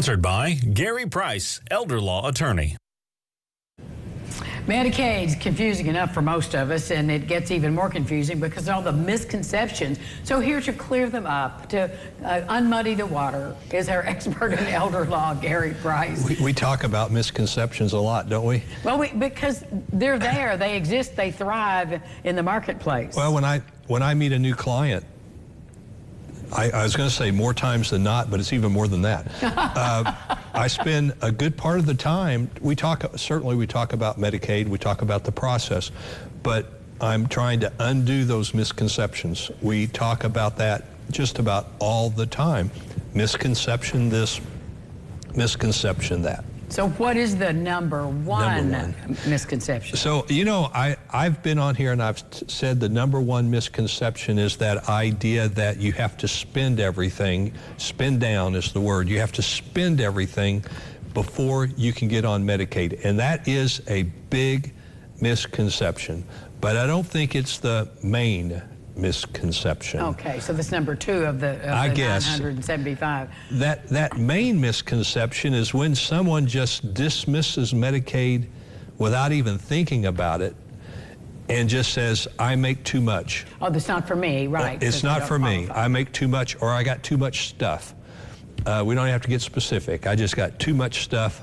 Sponsored by Gary Price, elder law attorney. Medicaid's confusing enough for most of us, and it gets even more confusing because of all the misconceptions. So here to clear them up, to unmuddy the water, is our expert in elder law, Gary Price. We talk about misconceptions a lot, don't we? Well, because they're there, they exist, they thrive in the marketplace. Well, when I meet a new client, I was going to say more times than not, but it's even more than that. I spend a good part of the time, certainly we talk about Medicaid, we talk about the process, but I'm trying to undo those misconceptions. We talk about that just about all the time. Misconception this, misconception that. So what is the number one misconception? So, you know, I've been on here and I've said the number one misconception is that idea that you have to spend everything. Spend down is the word. You have to spend everything before you can get on Medicaid. And that is a big misconception. But I don't think it's the main misconception. Okay, so that's number two of the 975. That main misconception is when someone just dismisses Medicaid without even thinking about it and just says, I make too much. Oh, that's not for me, right? Well, it's not for me. I make too much, or I got too much stuff. We don't have to get specific. I just got too much stuff.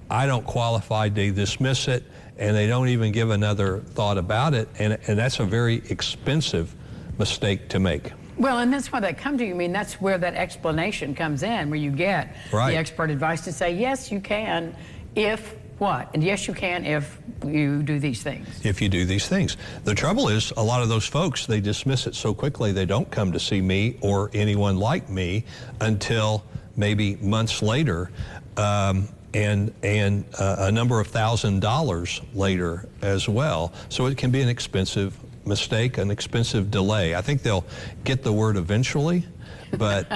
I don't qualify. They dismiss it, and they don't even give another thought about it, and that's a very expensive mistake to make. Well, and that's why they come to you. I mean, that's where that explanation comes in, where you get the expert advice to say, yes, you can, if what? And yes, you can if you do these things. If you do these things. The trouble is, a lot of those folks, they dismiss it so quickly, they don't come to see me or anyone like me until maybe months later, and a number of $1,000s later as well. So it can be an expensive mistake, an expensive delay. I think they'll get the word eventually, but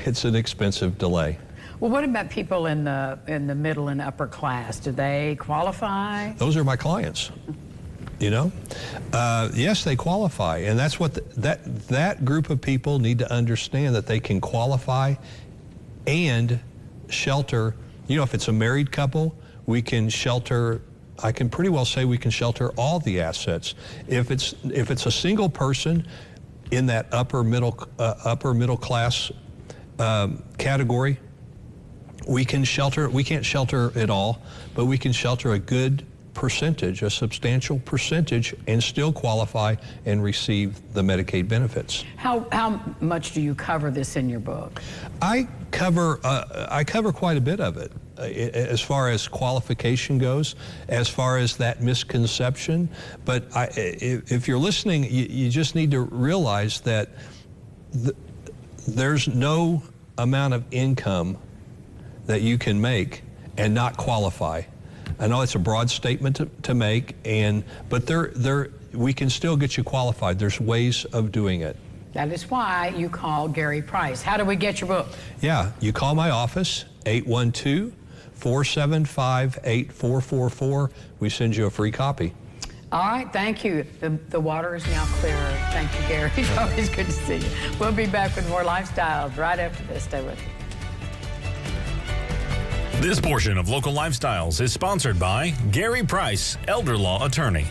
it's an expensive delay. Well, what about people in the middle and upper class? Do they qualify? Those are my clients. You know, yes, they qualify, and that's what that group of people need to understand, that they can qualify and shelter. You know, if it's a married couple, we can shelter. I can pretty well say we can shelter all the assets. If it's a single person in that upper middle class category, we can shelter. We can't shelter it all, but we can shelter a good percentage, a substantial percentage, and still qualify and receive the Medicaid benefits. How much do you cover this in your book? I cover quite a bit of it. As far as qualification goes, as far as that misconception. But if you're listening, you just need to realize that there's no amount of income that you can make and not qualify. I know it's a broad statement to make, but we can still get you qualified. There's ways of doing it. That is why you call Gary Price. How do we get your book? Yeah, you call my office, 812-475-8444. We send you a free copy. All right, thank you. The water is now clearer. Thank you, Gary. It's always good to see you. We'll be back with more Lifestyles right after this. Stay with us. This portion of Local Lifestyles is sponsored by Gary Price, elder law attorney.